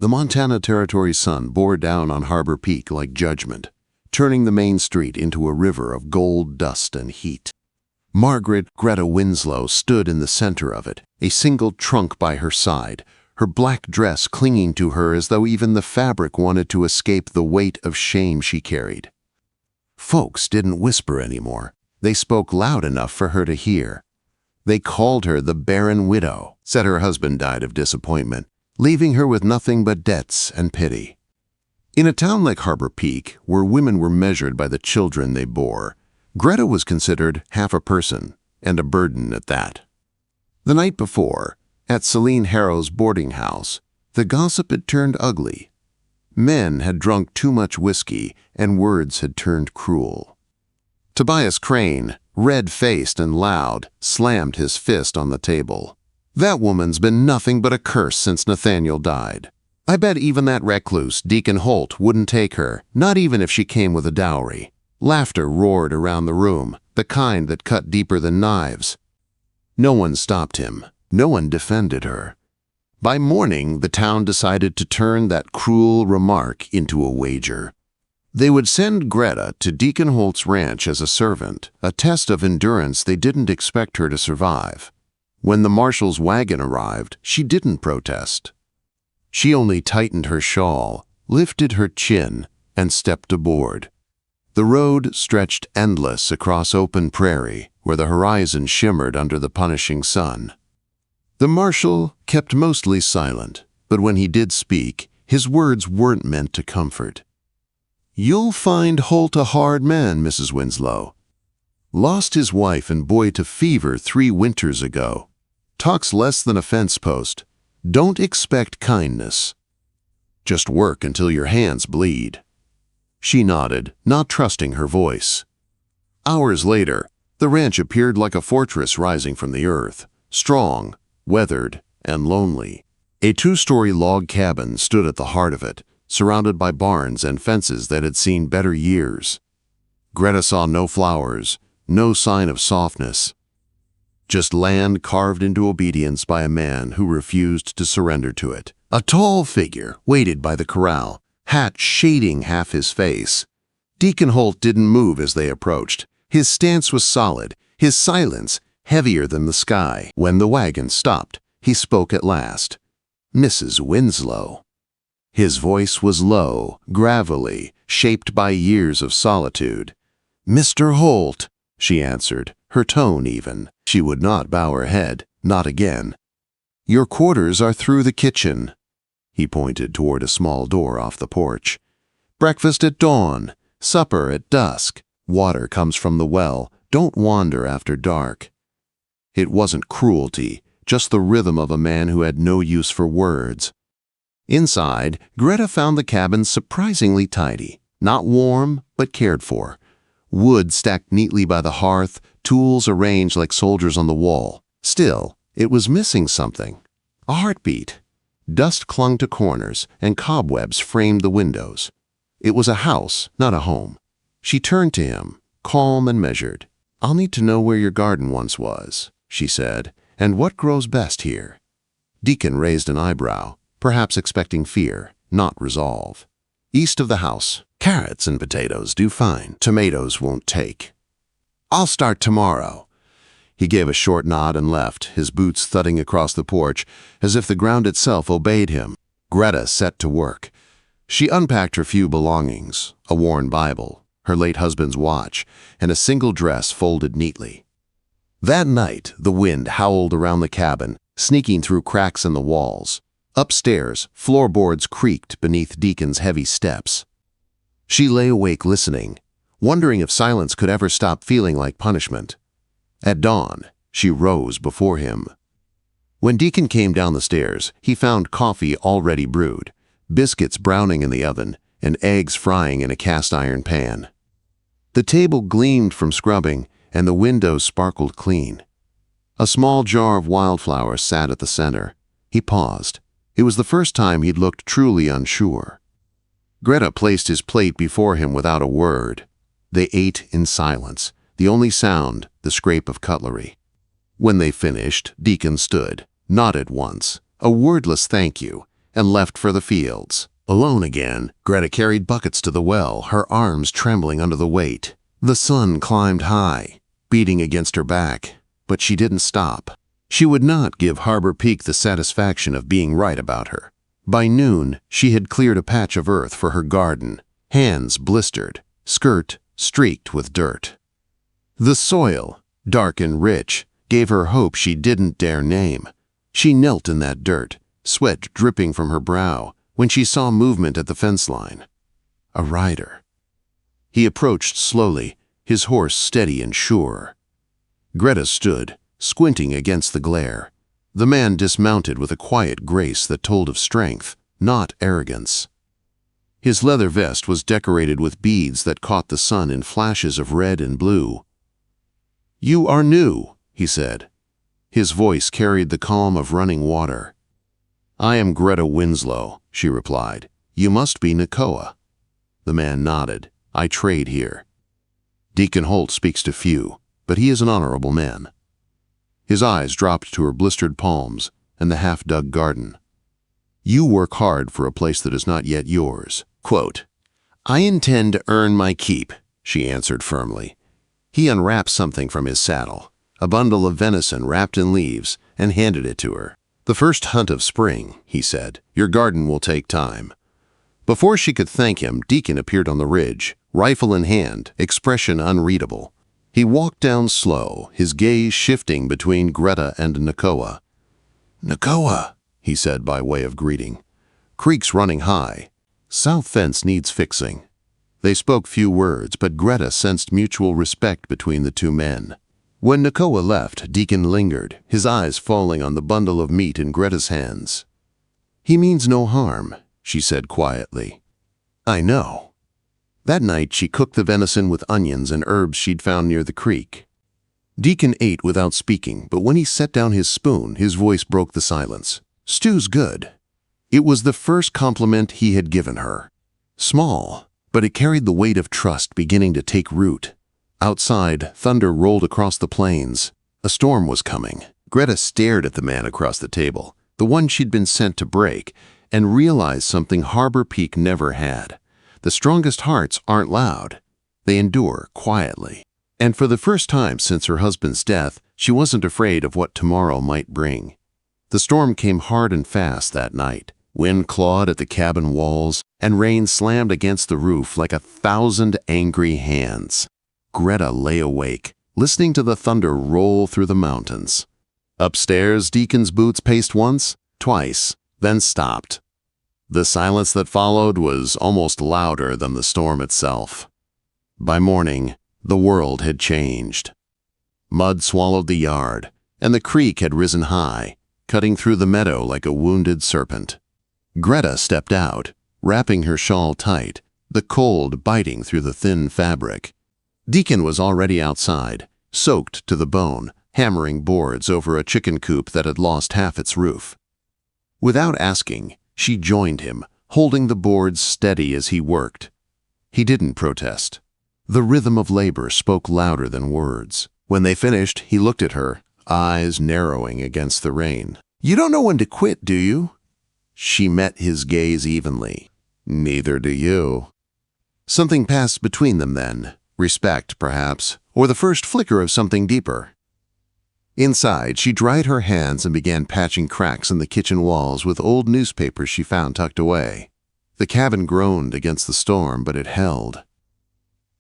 The Montana Territory sun bore down on Harbor Peak like judgment, turning the main street into a river of gold dust and heat. Margaret Greta Winslow stood in the center of it, a single trunk by her side, her black dress clinging to her as though even the fabric wanted to escape the weight of shame she carried. Folks didn't whisper anymore. They spoke loud enough for her to hear. They called her the barren widow, said her husband died of disappointment, leaving her with nothing but debts and pity. In a town like Harbor Peak, where women were measured by the children they bore, Greta was considered half a person, and a burden at that. The night before, at Celine Harrow's boarding house, the gossip had turned ugly. Men had drunk too much whiskey, and words had turned cruel. Tobias Crane, red-faced and loud, slammed his fist on the table. "That woman's been nothing but a curse since Nathaniel died. I bet even that recluse, Deacon Holt, wouldn't take her, not even if she came with a dowry." Laughter roared around the room, the kind that cut deeper than knives. No one stopped him. No one defended her. By morning, the town decided to turn that cruel remark into a wager. They would send Greta to Deacon Holt's ranch as a servant, a test of endurance they didn't expect her to survive. When the marshal's wagon arrived, she didn't protest. She only tightened her shawl, lifted her chin, and stepped aboard. The road stretched endless across open prairie, where the horizon shimmered under the punishing sun. The marshal kept mostly silent, but when he did speak, his words weren't meant to comfort. "You'll find Holt a hard man, Mrs. Winslow. Lost his wife and boy to fever 3 winters ago. Talks less than a fence post. Don't expect kindness. Just work until your hands bleed." She nodded, not trusting her voice. Hours later, the ranch appeared like a fortress rising from the earth, strong, weathered, and lonely. A 2-story log cabin stood at the heart of it, surrounded by barns and fences that had seen better years. Greta saw no flowers, no sign of softness. Just land carved into obedience by a man who refused to surrender to it. A tall figure waited by the corral, hat shading half his face. Deacon Holt didn't move as they approached. His stance was solid, his silence heavier than the sky. When the wagon stopped, he spoke at last. "Mrs. Winslow." His voice was low, gravelly, shaped by years of solitude. "Mr. Holt," she answered, her tone even. She would not bow her head, not again. "Your quarters are through the kitchen." He pointed toward a small door off the porch. "Breakfast at dawn, supper at dusk. Water comes from the well. Don't wander after dark." It wasn't cruelty, just the rhythm of a man who had no use for words. Inside, Greta found the cabin surprisingly tidy, not warm, but cared for. Wood stacked neatly by the hearth, tools arranged like soldiers on the wall. Still, it was missing something. A heartbeat. Dust clung to corners, and cobwebs framed the windows. It was a house, not a home. She turned to him, calm and measured. "I'll need to know where your garden once was," she said, "and what grows best here." Deacon raised an eyebrow, perhaps expecting fear, not resolve. "East of the house. Carrots and potatoes do fine. Tomatoes won't take." "I'll start tomorrow." He gave a short nod and left, his boots thudding across the porch, as if the ground itself obeyed him. Greta set to work. She unpacked her few belongings, a worn Bible, her late husband's watch, and a single dress folded neatly. That night, the wind howled around the cabin, sneaking through cracks in the walls. Upstairs, floorboards creaked beneath Deacon's heavy steps. She lay awake listening, wondering if silence could ever stop feeling like punishment. At dawn, she rose before him. When Deacon came down the stairs, he found coffee already brewed, biscuits browning in the oven, and eggs frying in a cast-iron pan. The table gleamed from scrubbing, and the windows sparkled clean. A small jar of wildflowers sat at the center. He paused. It was the first time he'd looked truly unsure. Greta placed his plate before him without a word. They ate in silence, the only sound the scrape of cutlery. When they finished, Deacon stood, nodded once, a wordless thank you, and left for the fields. Alone again, Greta carried buckets to the well, her arms trembling under the weight. The sun climbed high, beating against her back, but she didn't stop. She would not give Harbor Peak the satisfaction of being right about her. By noon, she had cleared a patch of earth for her garden, hands blistered, skirt streaked with dirt. The soil, dark and rich, gave her hope she didn't dare name. She knelt in that dirt, sweat dripping from her brow, when she saw movement at the fence line. A rider. He approached slowly, his horse steady and sure. Greta stood, squinting against the glare. The man dismounted with a quiet grace that told of strength, not arrogance. His leather vest was decorated with beads that caught the sun in flashes of red and blue. "You are new," he said. His voice carried the calm of running water. "I am Greta Winslow," she replied. "You must be Nakoa." The man nodded. "I trade here. Deacon Holt speaks to few, but he is an honorable man." His eyes dropped to her blistered palms and the half-dug garden. "You work hard for a place that is not yet yours." Quote, "I intend to earn my keep," she answered firmly. He unwrapped something from his saddle, a bundle of venison wrapped in leaves, and handed it to her. "The first hunt of spring," he said. "Your garden will take time." Before she could thank him, Deacon appeared on the ridge, rifle in hand, expression unreadable. He walked down slow, his gaze shifting between Greta and Nakoa. "Nakoa," he said by way of greeting. "Creek's running high. South fence needs fixing." They spoke few words, but Greta sensed mutual respect between the two men. When Nakoa left, Deacon lingered, his eyes falling on the bundle of meat in Greta's hands. "He means no harm," she said quietly. "I know." That night she cooked the venison with onions and herbs she'd found near the creek. Deacon ate without speaking, but when he set down his spoon, his voice broke the silence. "Stew's good." It was the first compliment he had given her. Small, but it carried the weight of trust beginning to take root. Outside, thunder rolled across the plains. A storm was coming. Greta stared at the man across the table, the one she'd been sent to break, and realized something Harbor Peak never had. The strongest hearts aren't loud. They endure quietly. And for the first time since her husband's death, she wasn't afraid of what tomorrow might bring. The storm came hard and fast that night. Wind clawed at the cabin walls, and rain slammed against the roof like 1,000 angry hands. Greta lay awake, listening to the thunder roll through the mountains. Upstairs, Deacon's boots paced once, twice, then stopped. The silence that followed was almost louder than the storm itself. By morning, the world had changed. Mud swallowed the yard, and the creek had risen high, cutting through the meadow like a wounded serpent. Greta stepped out, wrapping her shawl tight, the cold biting through the thin fabric. Deacon was already outside, soaked to the bone, hammering boards over a chicken coop that had lost half its roof. Without asking, she joined him, holding the boards steady as he worked. He didn't protest. The rhythm of labor spoke louder than words. When they finished, he looked at her, eyes narrowing against the rain. "You don't know when to quit, do you?" She met his gaze evenly. "Neither do you." Something passed between them then. Respect, perhaps, or the first flicker of something deeper. Inside, she dried her hands and began patching cracks in the kitchen walls with old newspapers she found tucked away. The cabin groaned against the storm, but it held.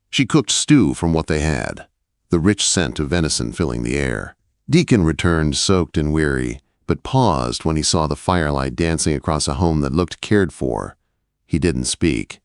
She cooked stew from what they had, the rich scent of venison filling the air. Deacon returned soaked and weary, but paused when he saw the firelight dancing across a home that looked cared for. He didn't speak.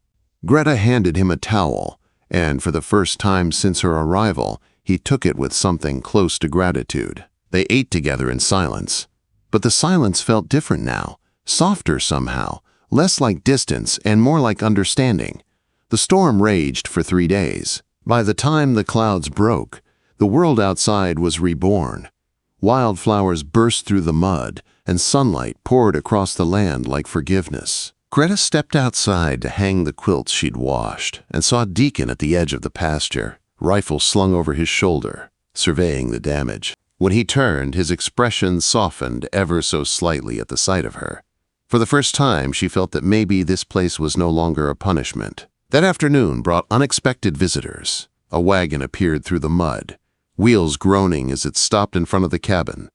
Greta handed him a towel, and for the first time since her arrival, he took it with something close to gratitude. They ate together in silence. But the silence felt different now, softer somehow, less like distance and more like understanding. The storm raged for 3 days. By the time the clouds broke, the world outside was reborn. Wildflowers burst through the mud, and sunlight poured across the land like forgiveness. Greta stepped outside to hang the quilts she'd washed and saw Deacon at the edge of the pasture, rifle slung over his shoulder, surveying the damage. When he turned, his expression softened ever so slightly at the sight of her. For the first time, she felt that maybe this place was no longer a punishment. That afternoon brought unexpected visitors. A wagon appeared through the mud, wheels groaning as it stopped in front of the cabin.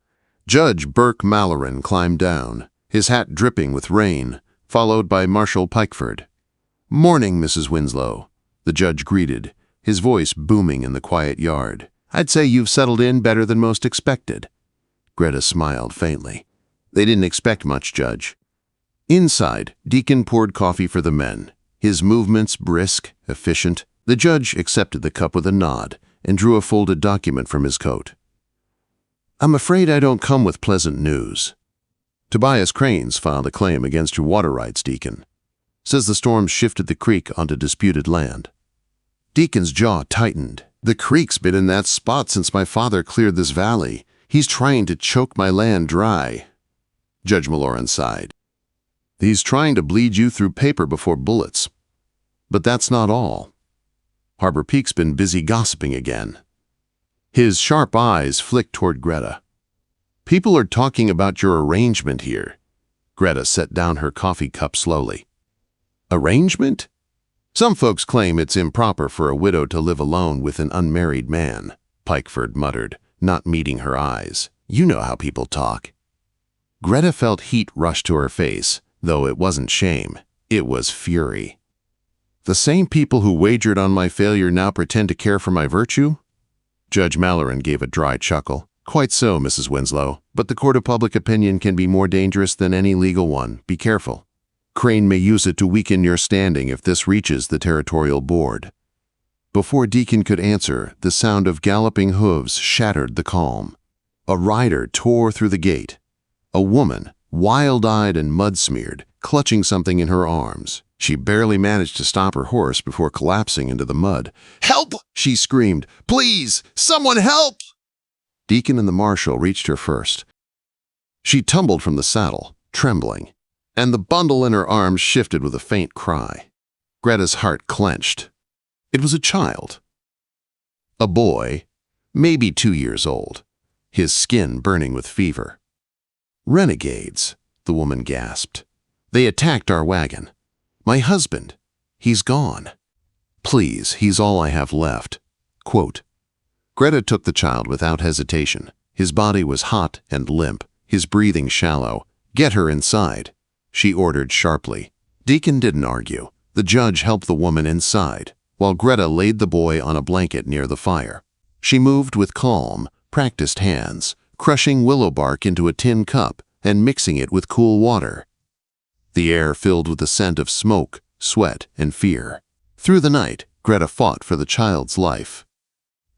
Judge Burke Malloran climbed down, his hat dripping with rain, followed by Marshal Pikeford. "Morning, Mrs. Winslow," the judge greeted, his voice booming in the quiet yard. "I'd say you've settled in better than most expected." Greta smiled faintly. "They didn't expect much, Judge." Inside, Deacon poured coffee for the men, his movements brisk, efficient. The judge accepted the cup with a nod and drew a folded document from his coat. "I'm afraid I don't come with pleasant news. Tobias Crane's filed a claim against your water rights, Deacon. Says the storm shifted the creek onto disputed land." Deacon's jaw tightened. "The creek's been in that spot since my father cleared this valley. He's trying to choke my land dry." Judge Malloran sighed. "He's trying to bleed you through paper before bullets. But that's not all. Harbor Peak's been busy gossiping again." His sharp eyes flicked toward Greta. "People are talking about your arrangement here." Greta set down her coffee cup slowly. "Arrangement? Some folks claim it's improper for a widow to live alone with an unmarried man," Pikeford muttered, not meeting her eyes. "You know how people talk." Greta felt heat rush to her face, though it wasn't shame. It was fury. "The same people who wagered on my failure now pretend to care for my virtue?" Judge Malloran gave a dry chuckle. "Quite so, Mrs. Winslow, but the court of public opinion can be more dangerous than any legal one. Be careful. Crane may use it to weaken your standing if this reaches the territorial board." Before Deacon could answer, the sound of galloping hooves shattered the calm. A rider tore through the gate. A woman, wild-eyed and mud-smeared, clutching something in her arms. She barely managed to stop her horse before collapsing into the mud. "Help!" she screamed. "Please! Someone help!" Deacon and the marshal reached her first. She tumbled from the saddle, trembling, and the bundle in her arms shifted with a faint cry. Greta's heart clenched. It was a child. A boy, maybe 2 years old, his skin burning with fever. "Renegades," the woman gasped. "They attacked our wagon. My husband, he's gone. Please, he's all I have left." Quote. Greta took the child without hesitation. His body was hot and limp, his breathing shallow. "Get her inside," she ordered sharply. Deacon didn't argue. The judge helped the woman inside, while Greta laid the boy on a blanket near the fire. She moved with calm, practiced hands, crushing willow bark into a tin cup and mixing it with cool water. The air filled with the scent of smoke, sweat, and fear. Through the night, Greta fought for the child's life.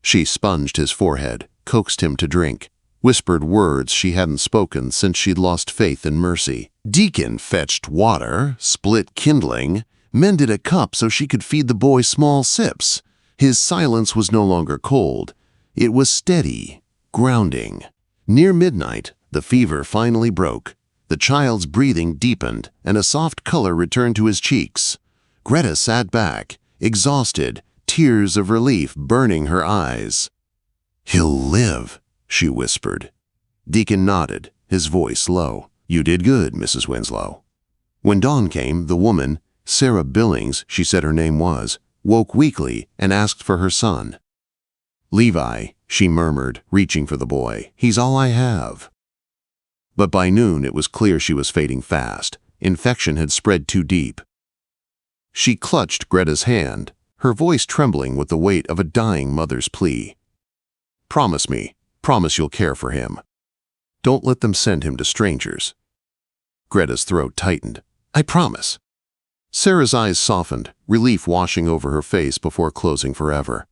She sponged his forehead, coaxed him to drink, whispered words she hadn't spoken since she'd lost faith in mercy. Deacon fetched water, split kindling, mended a cup so she could feed the boy small sips. His silence was no longer cold. It was steady, grounding. Near midnight, the fever finally broke. The child's breathing deepened, and a soft color returned to his cheeks. Greta sat back, exhausted, tears of relief burning her eyes. "He'll live," she whispered. Deacon nodded, his voice low. "You did good, Mrs. Winslow." When dawn came, the woman, Sarah Billings, she said her name was, woke weakly and asked for her son. "Levi," she murmured, reaching for the boy. "He's all I have." But by noon it was clear she was fading fast. Infection had spread too deep. She clutched Greta's hand, her voice trembling with the weight of a dying mother's plea. "Promise me. Promise you'll care for him. Don't let them send him to strangers." Greta's throat tightened. "I promise." Sarah's eyes softened, relief washing over her face before closing forever.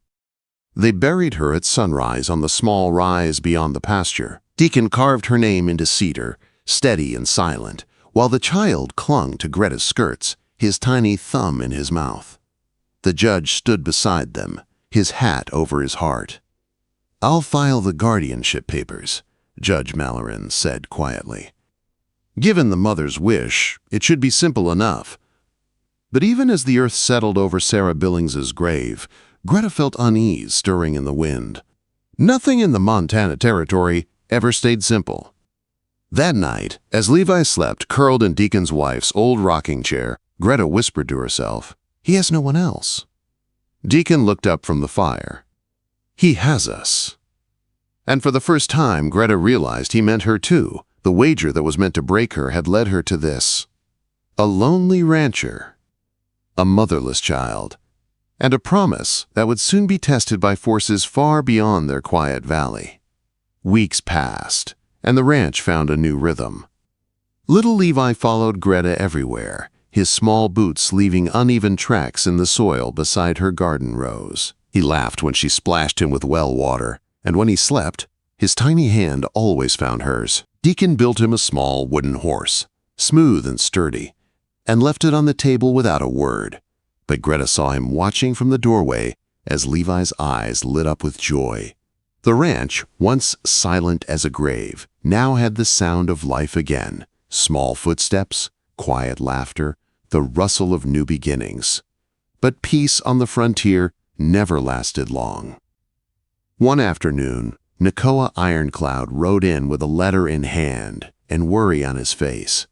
They buried her at sunrise on the small rise beyond the pasture. Deacon carved her name into cedar, steady and silent, while the child clung to Greta's skirts, his tiny thumb in his mouth. The judge stood beside them, his hat over his heart. "I'll file the guardianship papers," Judge Malloran said quietly. Given the mother's wish, it should be simple enough. But even as the earth settled over Sarah Billings's grave, Greta felt unease stirring in the wind. Nothing in the Montana Territory ever stayed simple. That night, as Levi slept curled in Deacon's wife's old rocking chair, Greta whispered to herself, "He has no one else." Deacon looked up from the fire. "He has us." And for the first time, Greta realized he meant her too. The wager that was meant to break her had led her to this. A lonely rancher, a motherless child, and a promise that would soon be tested by forces far beyond their quiet valley. Weeks passed, and the ranch found a new rhythm. Little Levi followed Greta everywhere, his small boots leaving uneven tracks in the soil beside her garden rows. He laughed when she splashed him with well water, and when he slept, his tiny hand always found hers. Deacon built him a small wooden horse, smooth and sturdy, and left it on the table without a word. But Greta saw him watching from the doorway as Levi's eyes lit up with joy. The ranch, once silent as a grave, now had the sound of life again. Small footsteps, quiet laughter, the rustle of new beginnings. But peace on the frontier never lasted long. One afternoon, Nakoa Ironcloud rode in with a letter in hand and worry on his face.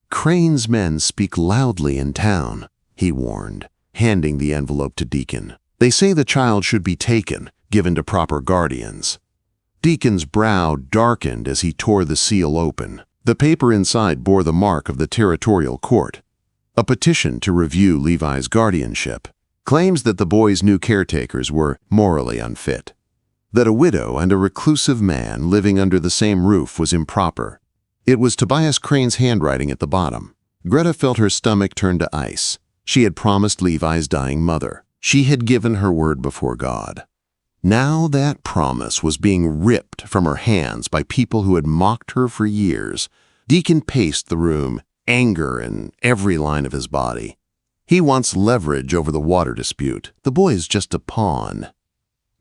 "Crane's men speak loudly in town," he warned, handing the envelope to Deacon. "They say the child should be taken, given to proper guardians." Deacon's brow darkened as he tore the seal open. The paper inside bore the mark of the territorial court, a petition to review Levi's guardianship, claims that the boy's new caretakers were morally unfit, that a widow and a reclusive man living under the same roof was improper. It was Tobias Crane's handwriting at the bottom. Greta felt her stomach turn to ice. She had promised Levi's dying mother. She had given her word before God. Now that promise was being ripped from her hands by people who had mocked her for years. Deacon paced the room, anger in every line of his body. He wants leverage over the water dispute. The boy is just a pawn.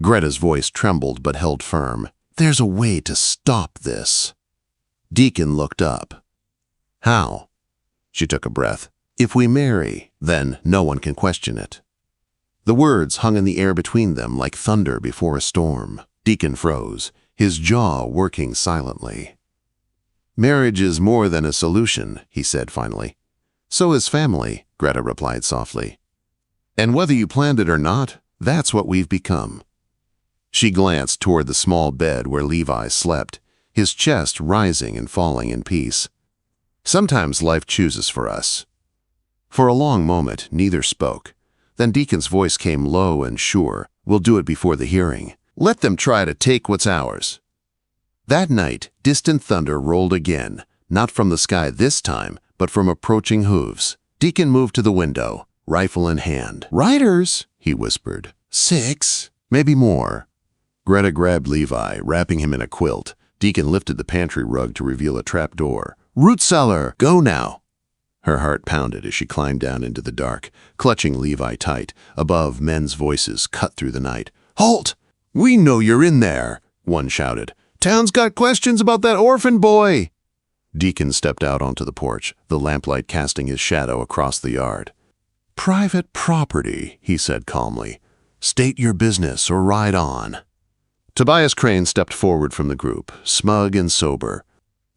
Greta's voice trembled but held firm. "There's a way to stop this." Deacon looked up. "How?" She took a breath. "If we marry, then no one can question it." The words hung in the air between them like thunder before a storm. Deacon froze, his jaw working silently. "Marriage is more than a solution," he said finally. "So is family," Greta replied softly. "And whether you planned it or not, that's what we've become." She glanced toward the small bed where Levi slept, his chest rising and falling in peace. "Sometimes life chooses for us." For a long moment, neither spoke. Then Deacon's voice came low and sure. "We'll do it before the hearing. Let them try to take what's ours." That night, distant thunder rolled again, not from the sky this time, but from approaching hooves. Deacon moved to the window, rifle in hand. "Riders," he whispered. "6, maybe more." Greta grabbed Levi, wrapping him in a quilt. Deacon lifted the pantry rug to reveal a trap door. "Root cellar, go now." Her heart pounded as she climbed down into the dark, clutching Levi tight. Above, men's voices cut through the night. "Holt! We know you're in there," one shouted. "Town's got questions about that orphan boy." Deacon stepped out onto the porch, the lamplight casting his shadow across the yard. "Private property," he said calmly. "State your business or ride on." Tobias Crane stepped forward from the group, smug and sober.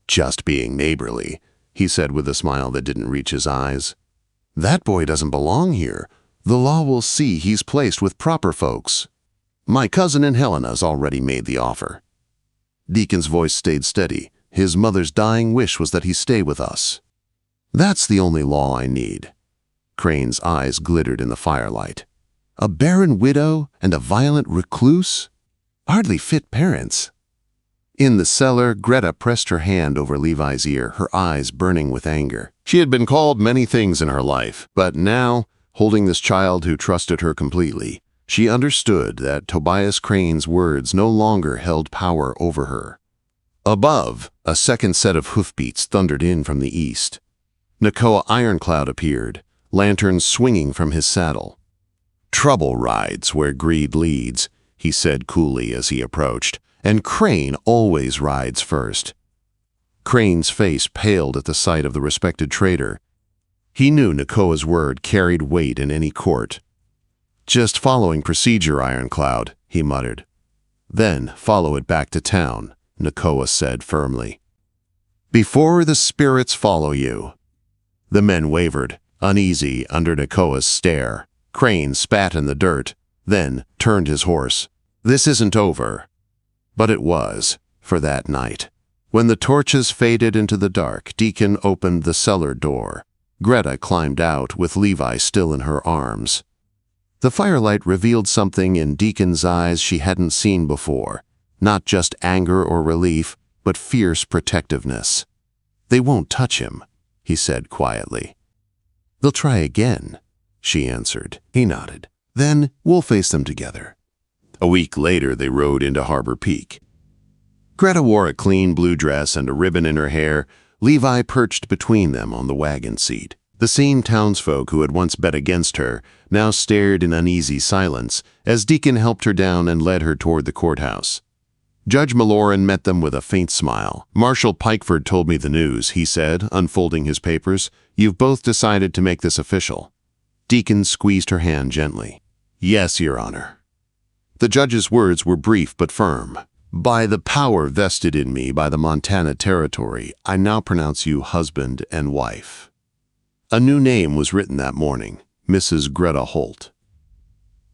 "Just being neighborly," he said with a smile that didn't reach his eyes. "That boy doesn't belong here. The law will see he's placed with proper folks. My cousin and Helena's already made the offer." Deacon's voice stayed steady. His mother's dying wish was that he stay with us. "That's the only law I need." Crane's eyes glittered in the firelight. "A barren widow and a violent recluse? Hardly fit parents." In the cellar, Greta pressed her hand over Levi's ear, her eyes burning with anger. She had been called many things in her life, but now, holding this child who trusted her completely, she understood that Tobias Crane's words no longer held power over her. Above, a second set of hoofbeats thundered in from the east. Nakoa Ironcloud appeared, lanterns swinging from his saddle. "Trouble rides where greed leads," he said coolly as he approached, "and Crane always rides first." Crane's face paled at the sight of the respected trader. He knew Nakoa's word carried weight in any court. "Just following procedure, Ironcloud," he muttered. "Then follow it back to town," Nakoa said firmly. Before the spirits follow you." The men wavered, uneasy under Nakoa's stare. Crane spat in the dirt, then turned his horse. This isn't over. But it was, for that night. When the torches faded into the dark, Deacon opened the cellar door. Greta climbed out with Levi still in her arms. The firelight revealed something in Deacon's eyes she hadn't seen before. Not just anger or relief, but fierce protectiveness. "They won't touch him," he said quietly. "They'll try again," she answered. He nodded. "Then we'll face them together." A week later, they rode into Harbor Peak. Greta wore a clean blue dress and a ribbon in her hair. Levi perched between them on the wagon seat. The same townsfolk who had once bet against her now stared in uneasy silence as Deacon helped her down and led her toward the courthouse. Judge Malloran met them with a faint smile. "Marshal Pikeford told me the news," he said, unfolding his papers. "You've both decided to make this official." Deacon squeezed her hand gently. "Yes, Your Honor." The judge's words were brief but firm. "By the power vested in me by the Montana Territory, I now pronounce you husband and wife." A new name was written that morning, Mrs. Greta Holt.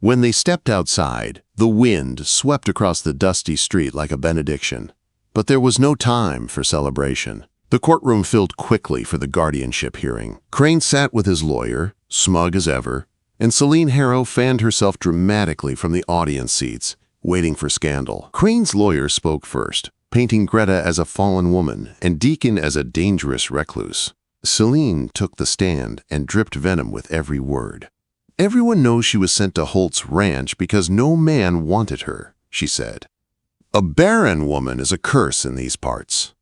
When they stepped outside, the wind swept across the dusty street like a benediction. But there was no time for celebration. The courtroom filled quickly for the guardianship hearing. Crane sat with his lawyer, smug as ever, and Celine Harrow fanned herself dramatically from the audience seats, waiting for scandal. Crane's lawyer spoke first, painting Greta as a fallen woman and Deacon as a dangerous recluse. Celine took the stand and dripped venom with every word. "Everyone knows she was sent to Holt's ranch because no man wanted her," she said. "A barren woman is a curse in these parts."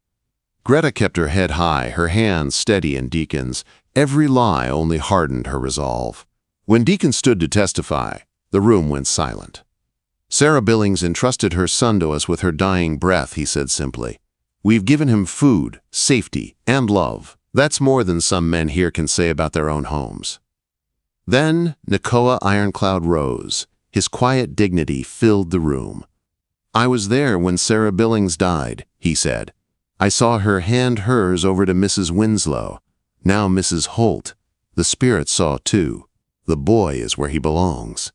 Greta kept her head high, her hands steady in Deacon's. Every lie only hardened her resolve. When Deacon stood to testify, the room went silent. "Sarah Billings entrusted her son to us with her dying breath," he said simply. "We've given him food, safety, and love. That's more than some men here can say about their own homes." Then Nakoa Ironcloud rose. His quiet dignity filled the room. "I was there when Sarah Billings died," he said. "I saw her hand hers over to Mrs. Winslow. Now Mrs. Holt. The spirit saw too. The boy is where he belongs."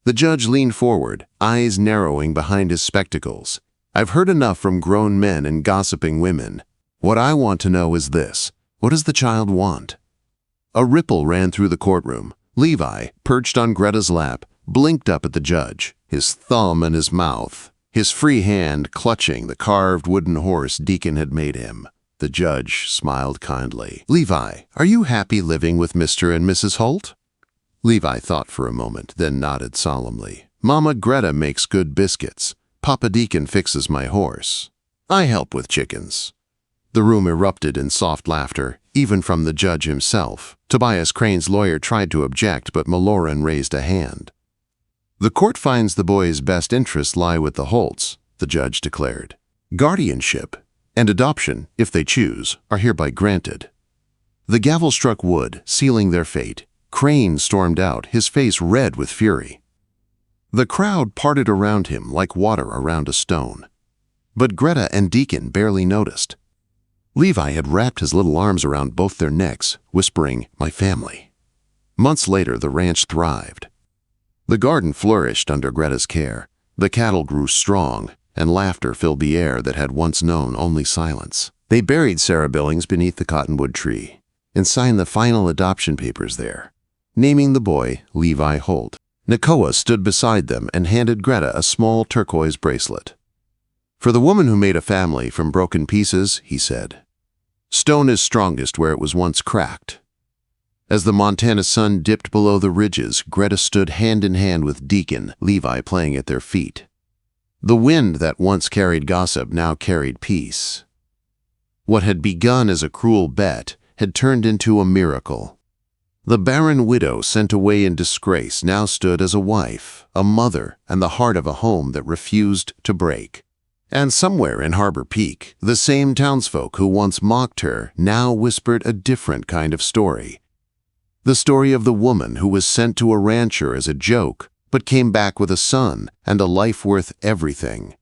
The judge leaned forward, eyes narrowing behind his spectacles. "I've heard enough from grown men and gossiping women. What I want to know is this. What does the child want?" A ripple ran through the courtroom. Levi, perched on Greta's lap, blinked up at the judge, his thumb in his mouth, his free hand clutching the carved wooden horse Deacon had made him. The judge smiled kindly. "Levi, are you happy living with Mr. and Mrs. Holt?" Levi thought for a moment, then nodded solemnly. "Mama Greta makes good biscuits. Papa Deacon fixes my horse. I help with chickens." The room erupted in soft laughter, even from the judge himself. Tobias Crane's lawyer tried to object, but Malloran raised a hand. "The court finds the boy's best interests lie with the Holts," the judge declared. "Guardianship and adoption, if they choose, are hereby granted." The gavel struck wood, sealing their fate. Crane stormed out, his face red with fury. The crowd parted around him like water around a stone. But Greta and Deacon barely noticed. Levi had wrapped his little arms around both their necks, whispering, "My family." Months later, the ranch thrived. The garden flourished under Greta's care. The cattle grew strong, and laughter filled the air that had once known only silence. They buried Sarah Billings beneath the cottonwood tree and signed the final adoption papers there, naming the boy Levi Holt. Nakoa stood beside them and handed Greta a small turquoise bracelet. "For the woman who made a family from broken pieces," he said. "Stone is strongest where it was once cracked." As the Montana sun dipped below the ridges, Greta stood hand in hand with Deacon, Levi playing at their feet. The wind that once carried gossip now carried peace. What had begun as a cruel bet had turned into a miracle. The barren widow sent away in disgrace now stood as a wife, a mother, and the heart of a home that refused to break. And somewhere in Harbor Peak, the same townsfolk who once mocked her now whispered a different kind of story. The story of the woman who was sent to a rancher as a joke, but came back with a son and a life worth everything.